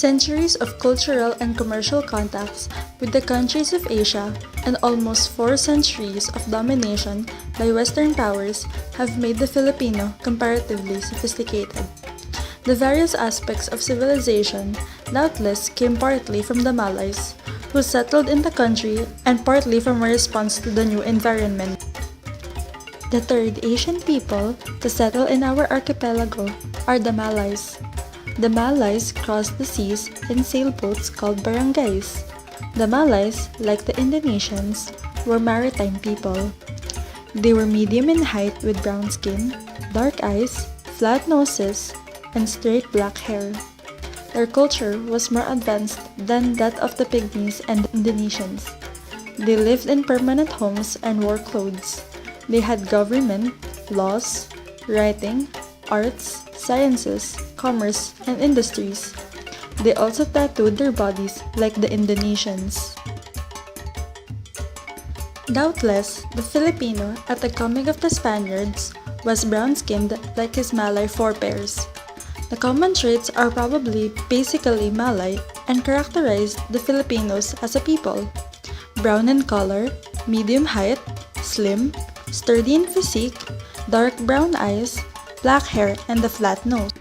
Centuries of cultural and commercial contacts with the countries of Asia and almost 4 centuries of domination by Western powers have made the Filipino comparatively sophisticated. The various aspects of civilization doubtless came partly from the Malays, who settled in the country, and partly from a response to the new environment. The third Asian people to settle in our archipelago are the Malays. The Malays crossed the seas in sailboats called barangays. The Malays, like the Indonesians, were maritime people. They were medium in height with brown skin, dark eyes, flat noses, and straight black hair. Their culture was more advanced than that of the Pygmies and Indonesians. They lived in permanent homes and wore clothes. They had government, laws, writing, arts, sciences, commerce, and industries. They also tattooed their bodies like the Indonesians. Doubtless, the Filipino at the coming of the Spaniards was brown-skinned like his Malay forebears. The common traits are probably basically Malay and characterized the Filipinos as a people. Brown in color, medium height, slim, sturdy in physique, dark brown eyes, black hair, and a flat nose.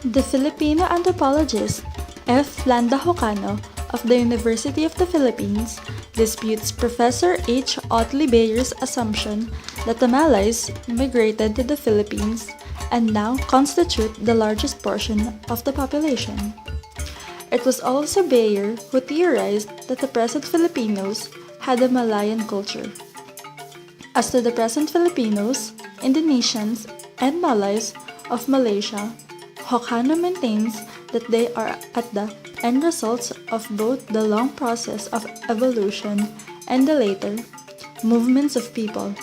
The Filipino anthropologist F. Landa Hocano of the University of the Philippines disputes Professor H. Otley Bayer's assumption that the Malays migrated to the Philippines and now constitute the largest portion of the population. It was also Bayer who theorized that the present Filipinos had a Malayan culture. As to the present Filipinos, Indonesians, and Malays of Malaysia, Hocano maintains that they are at the end results of both the long process of evolution and the later movements of people.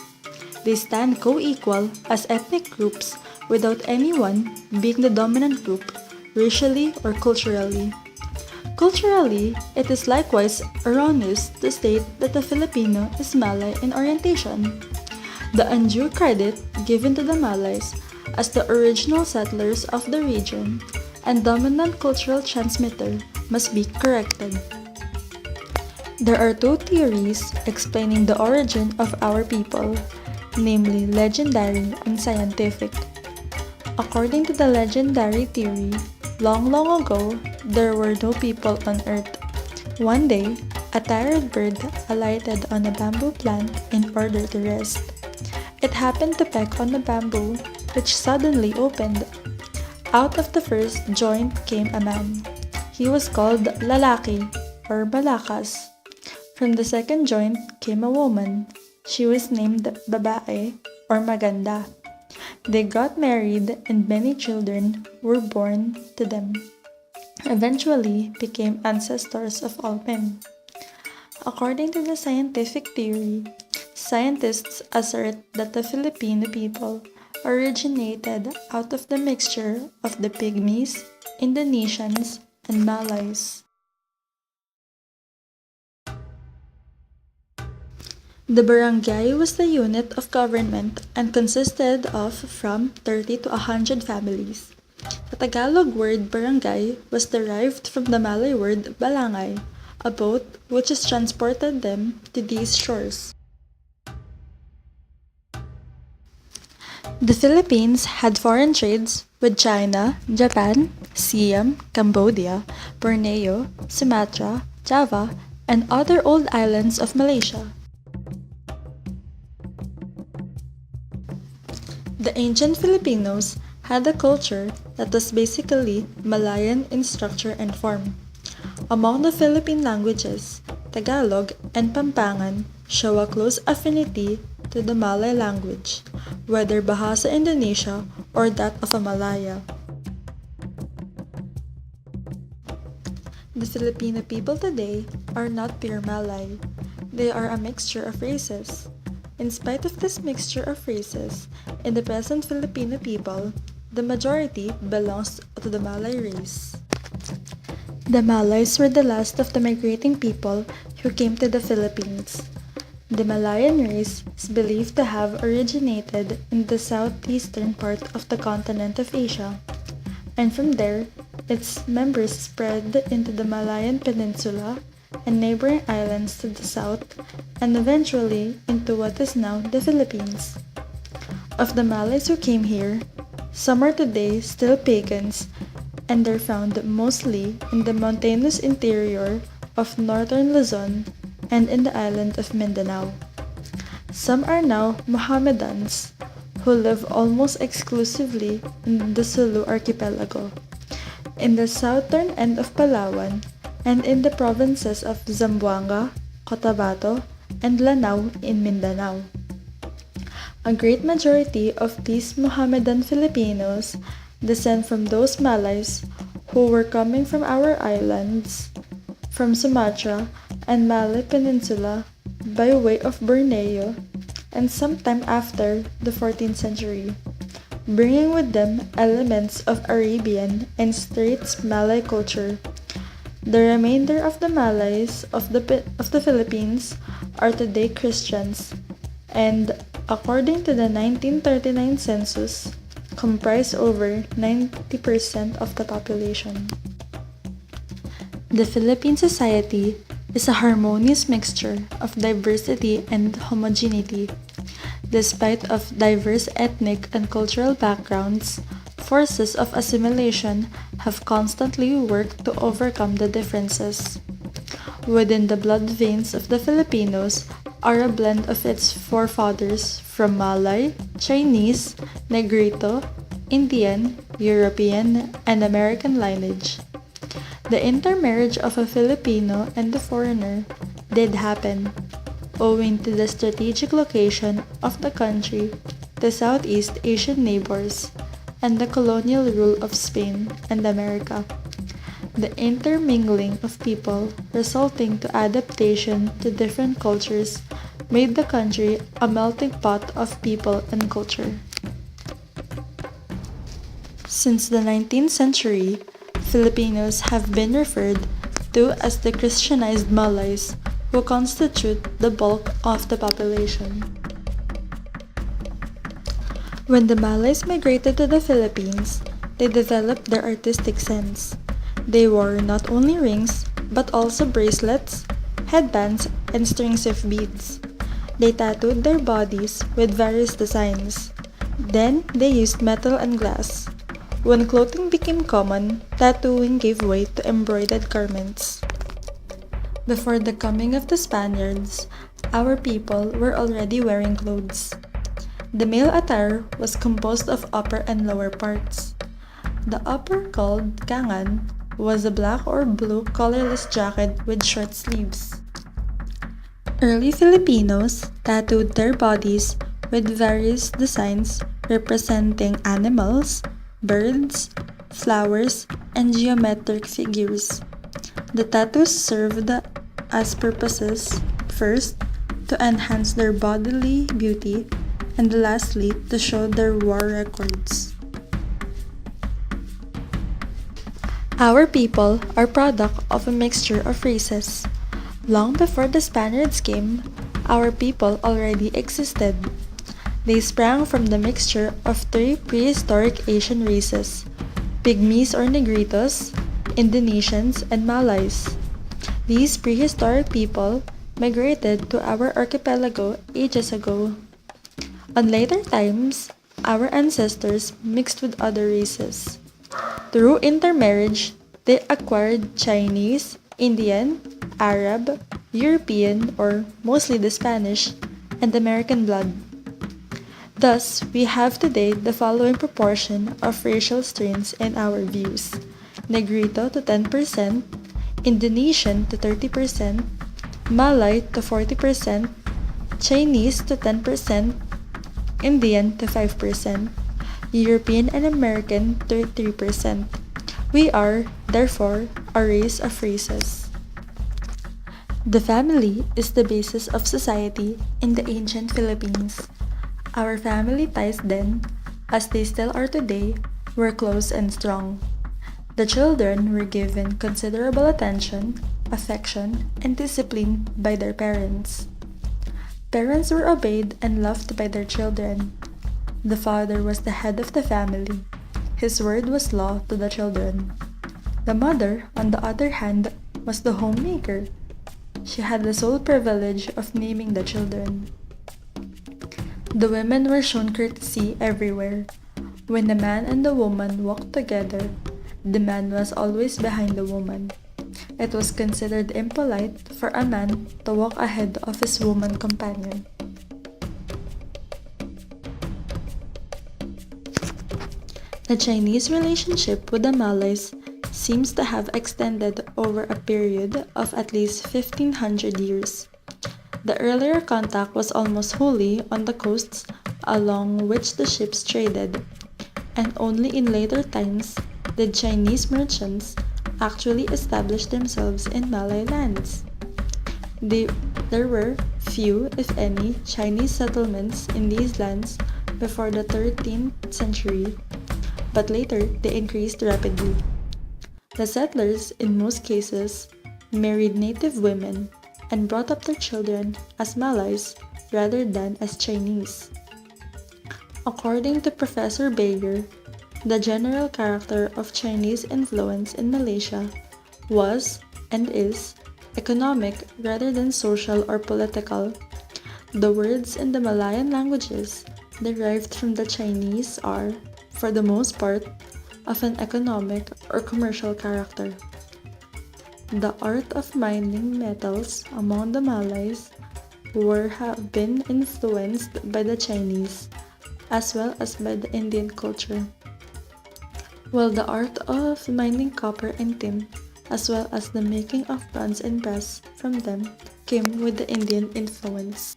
They stand co-equal as ethnic groups without anyone being the dominant group, racially or culturally. Culturally, it is likewise erroneous to state that the Filipino is Malay in orientation. The undue credit given to the Malays as the original settlers of the region and dominant cultural transmitter must be corrected. There are two theories explaining the origin of our people, namely legendary and scientific. According to the legendary theory, long ago, there were no people on Earth. One day, a tired bird alighted on a bamboo plant in order to rest. It happened to peck on the bamboo, which suddenly opened. Out of the first joint came a man. He was called Lalaki, or Balakas. From the second joint came a woman. She was named Babae, or Maganda. They got married and many children were born to them, eventually became ancestors of all men. According to the scientific theory, scientists assert that the Filipino people originated out of the mixture of the Pygmies, Indonesians, and Malays. The barangay was the unit of government and consisted of from 30 to 100 families. The Tagalog word barangay was derived from the Malay word balangay, a boat which has transported them to these shores. The Philippines had foreign trades with China, Japan, Siam, Cambodia, Borneo, Sumatra, Java, and other old islands of Malaysia. The ancient Filipinos had a culture that was basically Malayan in structure and form. Among the Philippine languages, Tagalog and Pampangan show a close affinity to the Malay language, whether Bahasa Indonesia or that of a Malaya. The Filipino people today are not pure Malay. They are a mixture of races. In spite of this mixture of races, in the present Filipino people, the majority belongs to the Malay race. The Malays were the last of the migrating people who came to the Philippines. The Malayan race is believed to have originated in the southeastern part of the continent of Asia, and from there, its members spread into the Malayan Peninsula and neighboring islands to the south, and eventually into what is now the Philippines. Of the Malays who came here, some are today still pagans, and are found mostly in the mountainous interior of northern Luzon and in the island of Mindanao. Some are now Mohammedans, who live almost exclusively in the Sulu archipelago, in the southern end of Palawan, and in the provinces of Zamboanga, Cotabato, and Lanao in Mindanao. A great majority of these Mohammedan Filipinos descend from those Malays who were coming from our islands, from Sumatra and Malay Peninsula by way of Borneo, and sometime after the 14th century, bringing with them elements of Arabian and Straits Malay culture. The remainder of the Malays of the Philippines are today Christians, and according to the 1939 census, comprise over 90% of the population. The Philippine society is a harmonious mixture of diversity and homogeneity. Despite of diverse ethnic and cultural backgrounds, forces of assimilation have constantly worked to overcome the differences. Within the blood veins of the Filipinos are a blend of its forefathers from Malay, Chinese, Negrito, Indian, European, and American lineage. The intermarriage of a Filipino and a foreigner did happen, owing to the strategic location of the country to Southeast Asian neighbors and the colonial rule of Spain and America. The intermingling of people resulting to adaptation to different cultures made the country a melting pot of people and culture. Since the 19th century, Filipinos have been referred to as the Christianized Malays, who constitute the bulk of the population. When the Malays migrated to the Philippines, they developed their artistic sense. They wore not only rings, but also bracelets, headbands, and strings of beads. They tattooed their bodies with various designs. Then, they used metal and glass. When clothing became common, tattooing gave way to embroidered garments. Before the coming of the Spaniards, our people were already wearing clothes. The male attire was composed of upper and lower parts. The upper, called kangan, was a black or blue colorless jacket with short sleeves. Early Filipinos tattooed their bodies with various designs representing animals, birds, flowers, and geometric figures. The tattoos served as purposes: first, to enhance their bodily beauty, and lastly, to show their war records. Our people are product of a mixture of races. Long before the Spaniards came, our people already existed. They sprang from the mixture of three prehistoric Asian races: Pygmies or Negritos, Indonesians, and Malays. These prehistoric people migrated to our archipelago ages ago. On later times, our ancestors mixed with other races. Through intermarriage, they acquired Chinese, Indian, Arab, European, or mostly the Spanish, and American blood. Thus, we have today the following proportion of racial strains in our views: Negrito to 10%, Indonesian to 30%, Malay to 40%, Chinese to 10%, Indian to 5%, European and American to 3%. We are, therefore, a race of races. The family is the basis of society in the ancient Philippines. Our family ties then, as they still are today, were close and strong. The children were given considerable attention, affection, and discipline by their parents. Parents were obeyed and loved by their children. The father was the head of the family. His word was law to the children. The mother, on the other hand, was the homemaker. She had the sole privilege of naming the children. The women were shown courtesy everywhere. When the man and the woman walked together, the man was always behind the woman. It was considered impolite for a man to walk ahead of his woman companion. The Chinese relationship with the Malays seems to have extended over a period of at least 1500 years. The earlier contact was almost wholly on the coasts along which the ships traded, and only in later times did Chinese merchants actually establish themselves in Malay lands. There were few, if any, Chinese settlements in these lands before the 13th century, but later they increased rapidly. The settlers, in most cases, married native women and brought up their children as Malays rather than as Chinese. According to Professor Bayer, the general character of Chinese influence in Malaysia was and is economic rather than social or political. The words in the Malayan languages derived from the Chinese are, for the most part, of an economic or commercial character. The art of mining metals among the Malays have been influenced by the Chinese as well as by the Indian culture, while the art of mining copper and tin as well as the making of bronze and brass from them came with the Indian influence.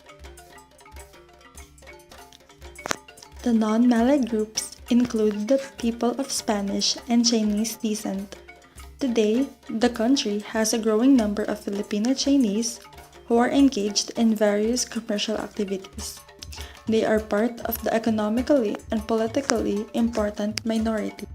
The non-Malay groups include the people of Spanish and Chinese descent. Today, the country has a growing number of Filipino Chinese who are engaged in various commercial activities. They are part of the economically and politically important minority.